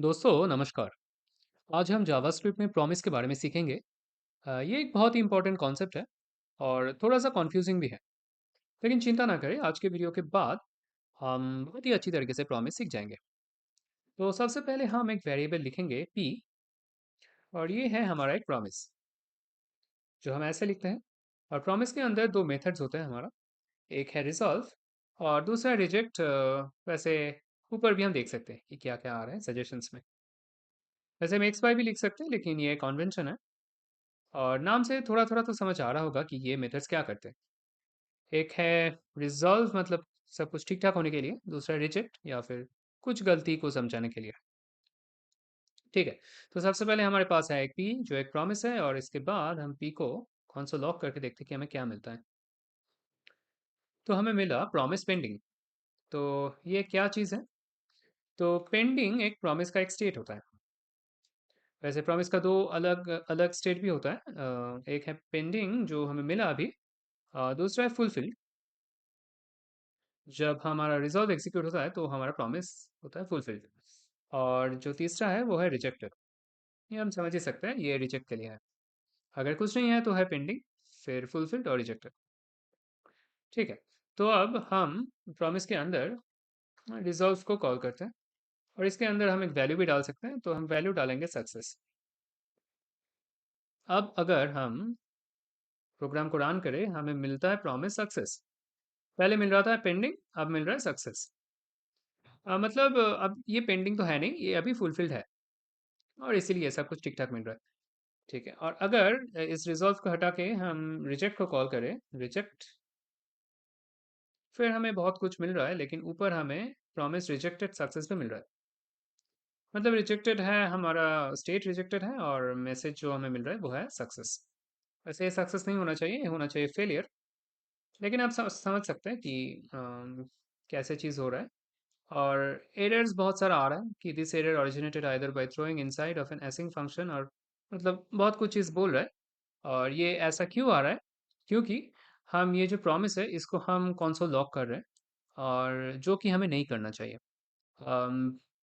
दोस्तों नमस्कार। आज हम जावास्क्रिप्ट में प्रॉमिस के बारे में सीखेंगे। ये एक बहुत ही इंपॉर्टेंट कॉन्सेप्ट है और थोड़ा-सा कन्फ्यूजिंग भी है। लेकिन चिंता ना करें, आज के वीडियो के बाद हम बहुत ही अच्छी तरीके से प्रॉमिस सीख जाएँगे। तो सबसे पहले हम एक वेरिएबल लिखेंगे p और ये है हमारा एक प्रॉमिस, जो हम ऐसे लिखते हैं। और प्रॉमिस के अंदर 2 मेथड्स होते हैं हमारा, एक है रिज़ॉल्व और दूसरा है रिजेक्ट। वैसे ऊपर भी हम देख सकते हैं कि क्या-क्या आ रहा है सजेशंस में। वैसे हम एक्स, वाई भी लिख सकते हैं, लेकिन ये कन्वेंशन है। और नाम से थोड़ा-थोड़ा तो समझ आ रहा होगा कि ये मेथड्स क्या करते हैं। एक है रिज़ॉल्व, मतलब सब कुछ ठीक-ठाक होने के लिए, दूसरा रिजेक्ट या फिर कुछ गलती को समझाने के लिए। ठीक है, तो सबसे पहले हमारे पास है एक p जो एक प्रॉमिस है और इसके बाद हम p को कंसोल लॉग करके देखते हैं कि हमें क्या मिलता है। तो हमें मिला प्रॉमिस पेंडिंग। तो ये क्या चीज़ है? तो पेंडिंग एक प्रॉमिस का एक स्टेट होता है। वैसे प्रॉमिस का 2 अलग-अलग स्टेट भी होता है। एक है पेंडिंग जो हमें मिला अभी, दूसरा है फुलफिल्ड। जब हमारा रिज़ॉल्व एग्ज़ीक्यूट होता है तो हमारा प्रॉमिस होता है फुलफिल्ड। और जो तीसरा है वो है रिजेक्टेड। ये हम समझ ही सकते हैं, ये रिजेक्ट के लिए है। अगर कुछ नहीं है तो है पेंडिंग, फिर फुलफिल्ड और रिजेक्टेड। ठीक है, तो अब हम प्रॉमिस के अंदर रिज़ॉल्व को कॉल करते हैं और इसके अंदर हम एक वैल्यू भी डाल सकते हैं, तो हम वैल्यू डालेंगे सक्सेस। अब अगर हम प्रोग्राम को रन करें, हमें मिलता है प्रॉमिस सक्सेस। पहले मिल रहा था पेंडिंग, अब मिल रहा है सक्सेस। मतलब अब ये पेंडिंग तो है नहीं, ये अभी फुलफिल्ड है और इसीलिए सब कुछ ठीक-ठाक मिल रहा है। ठीक है, और अगर इस रिज़ॉल्व को हटा के हम रिजेक्ट को कॉल करें, रिजेक्ट, फिर हमें बहुत कुछ मिल रहा है, लेकिन ऊपर हमें प्रॉमिस रिजेक्टेड सक्सेस भी मिल रहा है। मतलब रिजेक्टेड है, हमारा स्टेट रिजेक्टेड है और मैसेज जो हमें मिल रहा है वो है सक्सेस। वैसे ये सक्सेस नहीं होना चाहिए, ये होना चाहिए फेलियर। लेकिन आप समझ सकते हैं कि कैसे चीज़ हो रहा है। और एरर्स बहुत सारा आ रहा है कि this error originated either by throwing inside of an async function, और मतलब बहुत कुछ चीज़ बोल रहा है। और ये ऐसा क्यों आ रहा है? क्योंकि हम ये जो प्रॉमिस है इसको हम कंसोल लॉग कर रहे हैं, और जो कि हमें नहीं करना चाहिए।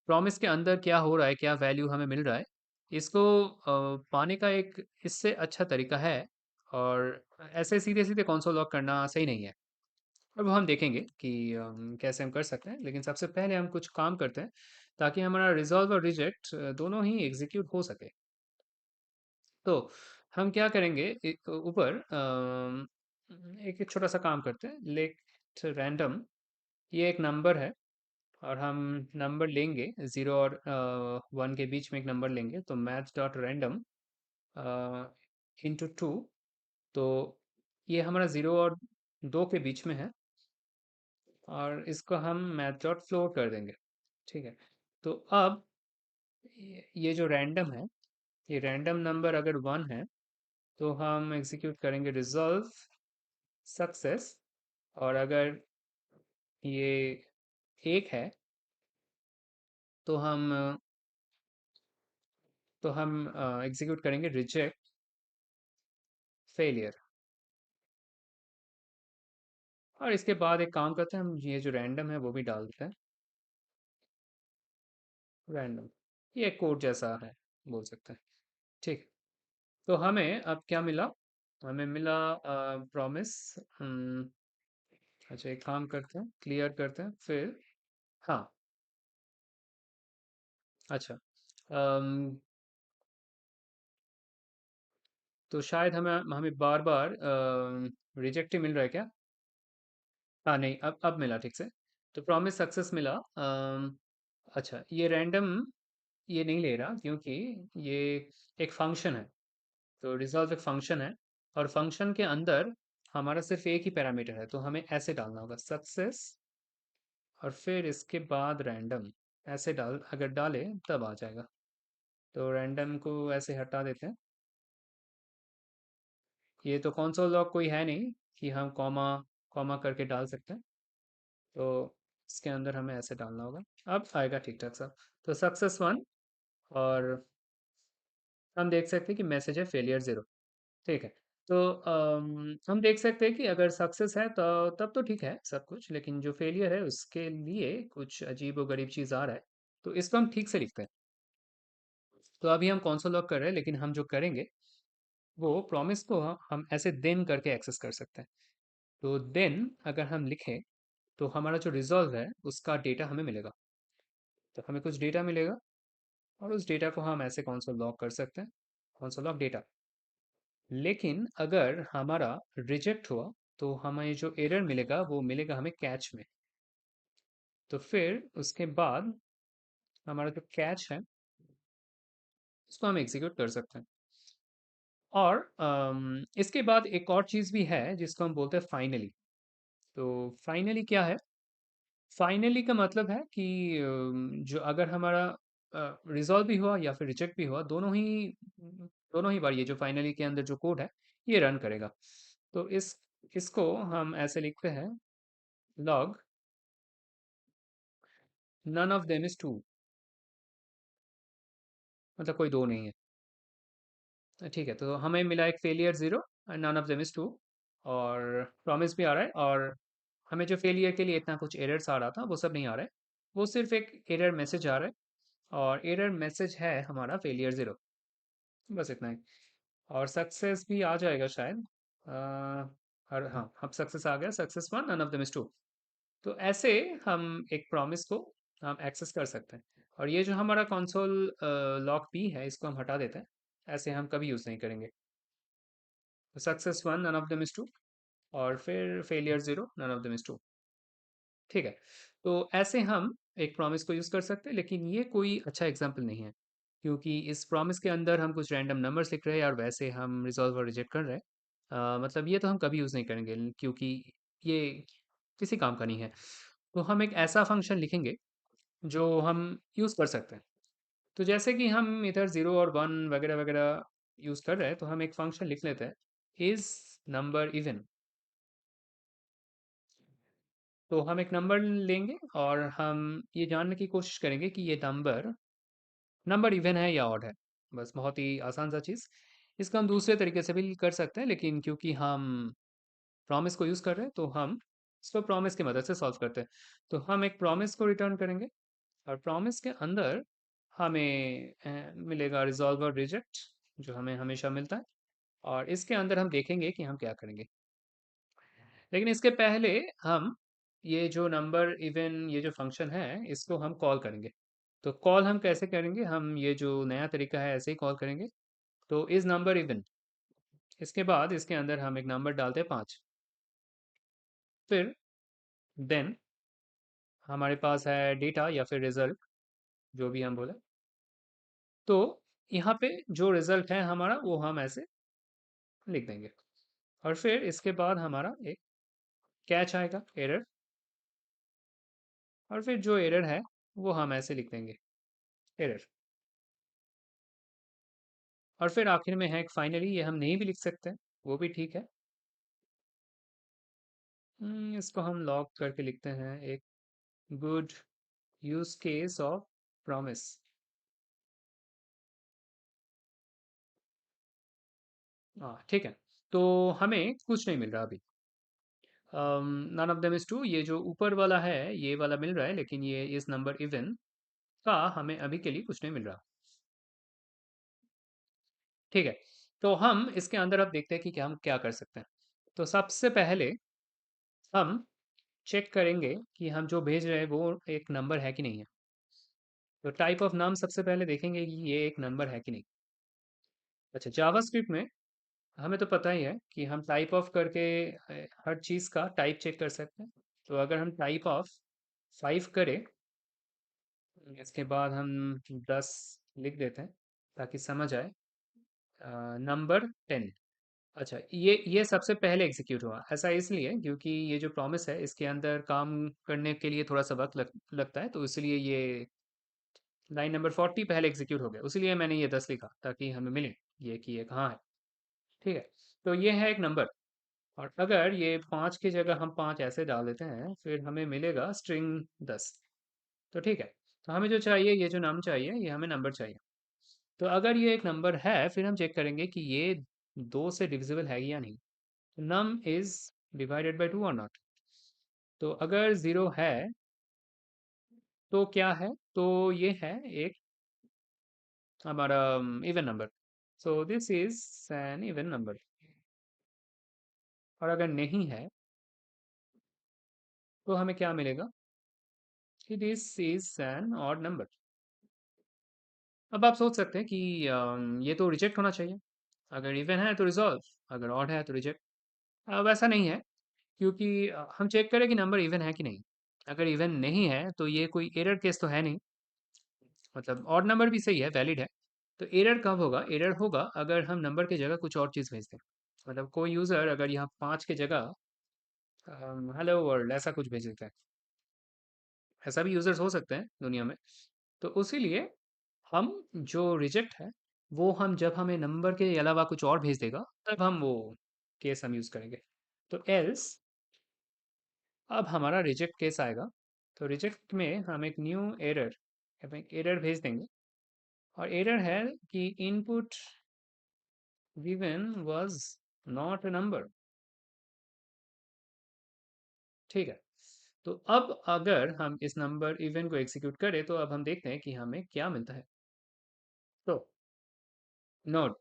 प्रॉमिस के अंदर क्या हो रहा है, क्या वैल्यू हमें मिल रहा है, इसको पाने का एक इससे अच्छा तरीका है। और ऐसे सीधे-सीधे कंसोल लॉग करना सही नहीं है। अब हम देखेंगे कि कैसे हम कर सकते हैं, लेकिन सबसे पहले हम कुछ काम करते हैं ताकि हमारा रिज़ॉल्व और रिजेक्ट दोनों ही एग्ज़ीक्यूट हो सके। तो हम क्या करेंगे, एक ऊपर एक छोटा-सा काम करते हैं, लेट रैंडम, ये एक नंबर है और हम नंबर लेंगे 0 और 1 के बीच में एक नंबर लेंगे, तो मैथ डॉट रैंडम इंटू 2। तो ये हमारा 0 और 2 के बीच में है और इसको हम मैथ डॉट फ्लोट कर देंगे। ठीक है, तो अब ये जो रैंडम है, ये रैंडम नंबर अगर 1 है तो हम एग्जीक्यूट करेंगे रिजॉल्व सक्सेस। और अगर ये 1 है तो हम एग्जीक्यूट करेंगे रिजेक्ट फेलियर। और इसके बाद एक काम करते हैं, हम ये जो रैंडम है वो भी डाल देते हैं, रैंडम। ये कोड जैसा है, बोल सकते हैं। ठीक, तो हमें अब क्या मिला? हमें मिला प्रॉमिस। अच्छा, एक काम करते हैं, क्लियर करते हैं फिर। हाँ, अच्छा। तो शायद हमें हमें बार-बार रिजेक्ट ही मिल रहा है क्या? हाँ, नहीं, अब मिला ठीक से। तो प्रॉमिस सक्सेस मिला। अच्छा, ये रैंडम ये नहीं ले रहा क्योंकि ये एक फंक्शन है। तो रिज़ॉल्व एक फंक्शन है और फंक्शन के अंदर हमारा सिर्फ एक ही पैरामीटर है, तो हमें ऐसे डालना होगा सक्सेस और फिर इसके बाद रैंडम। ऐसे अगर डाले तब आ जाएगा। तो रैंडम को ऐसे हटा देते हैं। ये तो कंसोल लॉग कोई है नहीं कि हम कॉमा कॉमा करके डाल सकते हैं। तो इसके अंदर हमें ऐसे डालना होगा। अब आएगा ठीक ठाक सा। तो सक्सेस 1, और हम देख सकते हैं कि मैसेज है फेलियर 0। ठीक है, तो हम देख सकते हैं कि अगर सक्सेस है तो तब तो ठीक है सब कुछ, लेकिन जो फेलियर है उसके लिए कुछ अजीब व गरीब चीज़ आ रहा है। तो इसको हम ठीक से लिखते हैं। तो अभी हम कौन सा लॉग कर रहे हैं, लेकिन हम जो करेंगे वो प्रॉमिस को हम ऐसे देन करके एक्सेस कर सकते हैं। तो देन अगर हम लिखें तो हमारा जो रिजॉल्व है उसका डेटा हमें मिलेगा। तो हमें कुछ डेटा मिलेगा और उस डेटा को हम ऐसे कंसोल लॉग कर सकते हैं, कंसोल लॉग डेटा। लेकिन अगर हमारा रिजेक्ट हुआ तो हमें जो एरर मिलेगा वो मिलेगा हमें कैच में। तो फिर उसके बाद हमारा जो कैच है उसको हम एग्जीक्यूट कर सकते हैं। और इसके बाद एक और चीज़ भी है जिसको हम बोलते हैं फाइनली। तो फाइनली क्या है? फाइनली का मतलब है कि जो अगर हमारा रिजॉल्व भी हुआ या फिर रिजेक्ट भी हुआ, दोनों ही बार ये जो फाइनली के अंदर जो कोड है ये रन करेगा। तो इसको हम ऐसे लिखते हैं, लॉग none of them is true, मतलब कोई दो नहीं है। ठीक है, तो हमें मिला एक failure zero and none of them is true, और प्रॉमिस भी आ रहा है, और हमें जो फेलियर के लिए इतना कुछ एरर्स आ रहा था वो सब नहीं आ रहा है। वो सिर्फ एक एरर मैसेज आ रहा है, और एरर मैसेज है हमारा फेलियर जीरो। बस इतना ही। और सक्सेस भी आ जाएगा शायद। अ, और हाँ, अब सक्सेस आ गया, success one none of them is true. तो ऐसे हम एक प्रॉमिस को हम एक्सेस कर सकते हैं। और ये जो हमारा कंसोल लॉग पी है इसको हम हटा देते हैं, ऐसे हम कभी यूज़ नहीं करेंगे। Success one none of them is true, और फिर failure zero none of them is true. ठीक है। तो ऐसे हम एक प्रॉमिस को यूज़ कर सकते हैं, लेकिन ये कोई अच्छा एग्जाम्पल नहीं है, क्योंकि इस प्रॉमिस के अंदर हम कुछ रैंडम नंबर्स लिख रहे हैं और वैसे हम रिजॉल्व और रिजेक्ट कर रहे हैं। मतलब ये तो हम कभी यूज़ नहीं करेंगे, क्योंकि ये किसी काम का नहीं है। तो हम एक ऐसा फंक्शन लिखेंगे जो हम यूज़ कर सकते हैं। तो जैसे कि हम इधर ज़ीरो और वन वगैरह वगैरह यूज़ कर रहे हैं, तो हम एक फंक्शन लिख लेते हैं, इज़ नंबर इवन। तो हम एक नंबर लेंगे और हम ये जानने की कोशिश करेंगे कि ये नंबर नंबर इवन है या ऑड है। बस बहुत ही आसान सा चीज़। इसका हम दूसरे तरीके से भी कर सकते हैं, लेकिन क्योंकि हम प्रॉमिस को यूज़ कर रहे हैं तो हम इसको प्रॉमिस की मदद से सॉल्व करते हैं। तो हम एक प्रॉमिस को रिटर्न करेंगे, और प्रॉमिस के अंदर हमें मिलेगा रिजॉल्व और रिजेक्ट, जो हमें हमेशा मिलता है। और इसके अंदर हम देखेंगे कि हम क्या करेंगे। लेकिन इसके पहले हम ये जो नंबर इवन ये जो फंक्शन है इसको हम कॉल करेंगे। तो कॉल हम कैसे करेंगे? हम ये जो नया तरीका है ऐसे ही कॉल करेंगे। तो इस नंबर इवन, इसके बाद इसके अंदर हम एक नंबर डालते हैं 5। फिर देन हमारे पास है डेटा या फिर रिजल्ट, जो भी हम बोले। तो यहाँ पे जो रिजल्ट है हमारा वो हम ऐसे लिख देंगे, और फिर इसके बाद हमारा एक कैच आएगा, एरर। और फिर जो एरर है वो हम ऐसे लिख देंगे, एरर। और फिर आखिर में है एक फाइनली, ये हम नहीं भी लिख सकते हैं, वो भी ठीक है। इसको हम लॉग करके लिखते हैं, एक good use case of promise. हाँ ठीक है। तो हमें कुछ नहीं मिल रहा अभी, none of them is true. ये जो ऊपर वाला है ये वाला मिल रहा है, लेकिन ये इस नंबर इवन का हमें अभी के लिए कुछ नहीं मिल रहा। ठीक है। तो हम इसके अंदर अब देखते हैं कि क्या हम क्या कर सकते हैं। तो सबसे पहले हम चेक करेंगे कि हम जो भेज रहे हैं वो एक नंबर है कि नहीं है। तो टाइप ऑफ नाम सबसे पहले देखेंगे कि ये एक नंबर है कि नहीं। अच्छा, जावास्क्रिप्ट में हमें तो पता ही है कि हम टाइप ऑफ करके हर चीज़ का टाइप चेक कर सकते हैं। तो अगर हम टाइप ऑफ 5 करें, इसके बाद हम 10 लिख देते हैं ताकि समझ आए। नंबर 10। अच्छा, ये सबसे पहले एग्जीक्यूट हुआ, ऐसा इसलिए क्योंकि ये जो प्रॉमिस है इसके अंदर काम करने के लिए थोड़ा सा वक्त लगता है, तो इसलिए ये लाइन नंबर 40 पहले एग्जीक्यूट हो गया, उसीलिए मैंने ये 10 लिखा ताकि हमें मिले ये कि ये कहाँ है। ठीक है। तो ये है एक नंबर, और अगर ये 5 की जगह हम 5 ऐसे डाल देते हैं फिर हमें मिलेगा स्ट्रिंग 10। तो ठीक है। तो हमें जो चाहिए, ये जो नाम चाहिए, ये हमें नंबर चाहिए। तो अगर ये एक नंबर है फिर हम चेक करेंगे कि ये 2 से डिविजिबल है या नहीं। नम इज डिवाइडेड बाय 2 और नॉट। तो अगर 0 है तो क्या है? तो ये है एक हमारा even number. So this is N even number. और अगर नहीं है तो हमें क्या मिलेगा कि this is an odd number. अब आप सोच सकते हैं कि ये तो रिजेक्ट होना चाहिए। अगर इवन है तो रिजॉल्व, अगर ऑड है तो रिजेक्ट। अब ऐसा नहीं है, क्योंकि हम चेक करें कि नंबर इवन है कि नहीं। अगर इवन नहीं है तो ये कोई एरर केस तो है नहीं, मतलब ऑड नंबर भी सही है, वैलिड है। तो एरर कब होगा? एरर होगा अगर हम नंबर की जगह कुछ और चीज़ भेज दें। मतलब कोई यूज़र अगर यहाँ 5 की जगह हेलो वर्ल्ड ऐसा कुछ भेज देता है। ऐसा भी यूज़र्स हो सकते हैं दुनिया में। तो उसीलिए हम जो रिजेक्ट है वो हम जब हमें नंबर के अलावा कुछ और भेज देगा तब हम वो केस हम यूज़ करेंगे। तो एल्स अब हमारा रिजेक्ट केस आएगा। तो रिजेक्ट में हम एक न्यू एरर, अब एक एरर भेज देंगे। और एरर है कि input given was not a number. ठीक है। तो अब अगर हम इस नंबर इवन को एग्जीक्यूट करें तो अब हम देखते हैं कि हमें क्या मिलता है। तो नोट,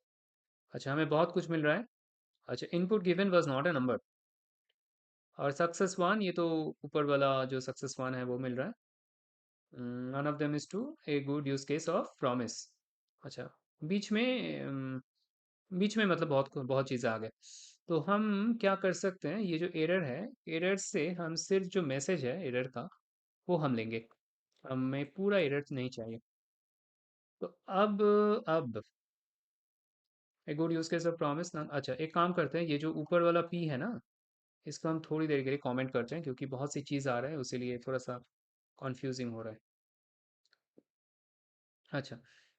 अच्छा हमें बहुत कुछ मिल रहा है। अच्छा, input given was not a number. और सक्सेस वन, ये तो ऊपर वाला जो सक्सेस वन है वो मिल रहा है। None of them is true, a good use case of promise. अच्छा, बीच में बीच में मतलब बहुत बहुत चीज़ें आ गए। तो हम क्या कर सकते हैं, ये जो एरर है, एरर से हम सिर्फ जो मैसेज है एरर का वो हम लेंगे। हमें पूरा एरर नहीं चाहिए। तो अब ए good use case of promise ना। अच्छा, एक काम करते हैं, ये जो ऊपर वाला पी है ना, इसको हम थोड़ी देर के लिए कमेंट करते हैं क्योंकि बहुत सी चीज़ आ रहा है, उसीलिए थोड़ा सा कन्फ्यूजिंग हो रहा है। अच्छा,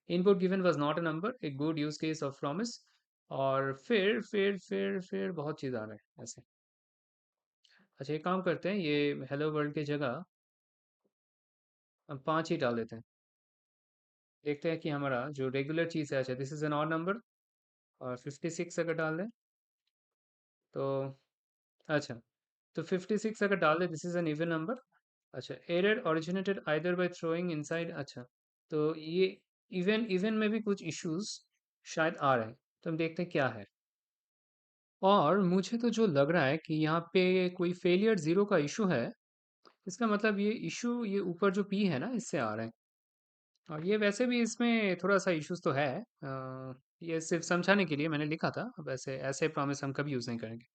input given was not a number, A good use case of promise. और फिर बहुत चीज़ आ रहा है ऐसे। अच्छा, एक काम करते हैं, ये हेलो वर्ल्ड की जगह हम 5 ही डाल देते हैं। देखते हैं कि हमारा जो रेगुलर चीज़ है, अच्छा this is N odd number. और 56 अगर डाल दें तो, अच्छा, तो 56 अगर डाल दें this is an even number. अच्छा, error originated either by throwing inside. अच्छा, तो ये इवन इवन में भी कुछ इश्यूज शायद आ रहे हैं, तो हम देखते हैं क्या है। और मुझे तो जो लग रहा है कि यहाँ पे कोई फेलियर ज़ीरो का इशू है। इसका मतलब ये इशू ये ऊपर जो पी है ना इससे आ रहा है। और ये वैसे भी इसमें थोड़ा सा इश्यूज तो है। ये सिर्फ समझाने के लिए मैंने लिखा था, वैसे ऐसे प्रॉमिस हम कभी यूज़ नहीं करेंगे।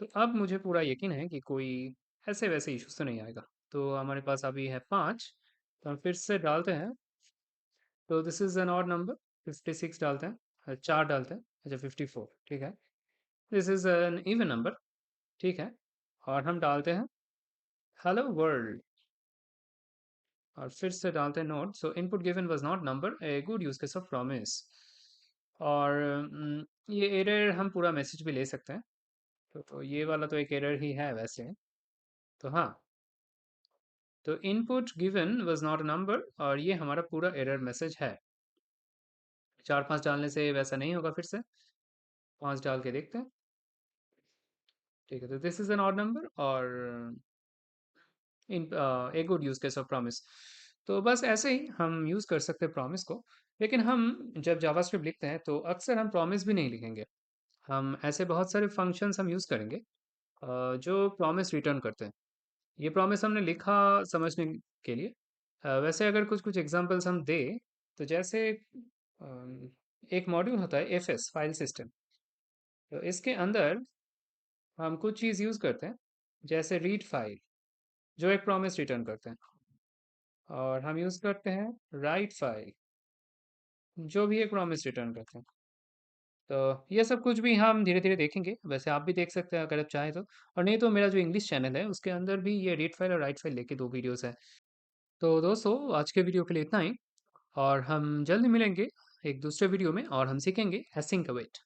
तो अब मुझे पूरा यकीन है कि कोई ऐसे वैसे इश्यूज तो नहीं आएगा। तो हमारे पास अभी है 5। तो हम फिर से डालते हैं। तो this is N odd number, 56 डालते हैं, 4 डालते हैं। अच्छा, 54, ठीक है। This is an even number, ठीक है। और हम डालते हैं हेलो वर्ल्ड। और फिर से डालते हैं note, so input given was not number, A good use case of promise. और ये एरर हम पूरा मैसेज भी ले सकते हैं। तो ये वाला तो एक एरर ही है वैसे। तो हाँ, तो input given was not a number, और ये हमारा पूरा एरर मैसेज है। 4 5 डालने से वैसा नहीं होगा, फिर से 5 डाल के देखते हैं। ठीक है, तो this is an odd number और in a good use case of promise. तो बस ऐसे ही हम यूज कर सकते हैं प्रॉमिस को। लेकिन हम जब जावास्क्रिप्ट लिखते हैं तो अक्सर हम प्रॉमिस भी नहीं लिखेंगे। हम ऐसे बहुत सारे फंक्शंस हम यूज करेंगे जो प्रॉमिस रिटर्न करते हैं। ये प्रॉमिस हमने लिखा समझने के लिए। वैसे अगर कुछ कुछ एग्जांपल्स हम दें तो जैसे एक मॉड्यूल होता है एफएस फाइल सिस्टम। तो इसके अंदर हम कुछ चीज़ यूज़ करते हैं जैसे रीड फाइल, जो एक प्रॉमिस रिटर्न करते हैं। और हम यूज़ करते हैं राइट फाइल, जो भी एक प्रॉमिस रिटर्न करते हैं। तो ये सब कुछ भी हम धीरे धीरे देखेंगे, वैसे आप भी देख सकते हैं अगर आप चाहें तो। और नहीं तो मेरा जो इंग्लिश चैनल है उसके अंदर भी ये रीड फाइल और राइट फाइल लेके 2 वीडियोस हैं। तो दोस्तों, आज के वीडियो के लिए इतना ही। और हम जल्द मिलेंगे एक दूसरे वीडियो में और हम सीखेंगे एसिंक अवेट।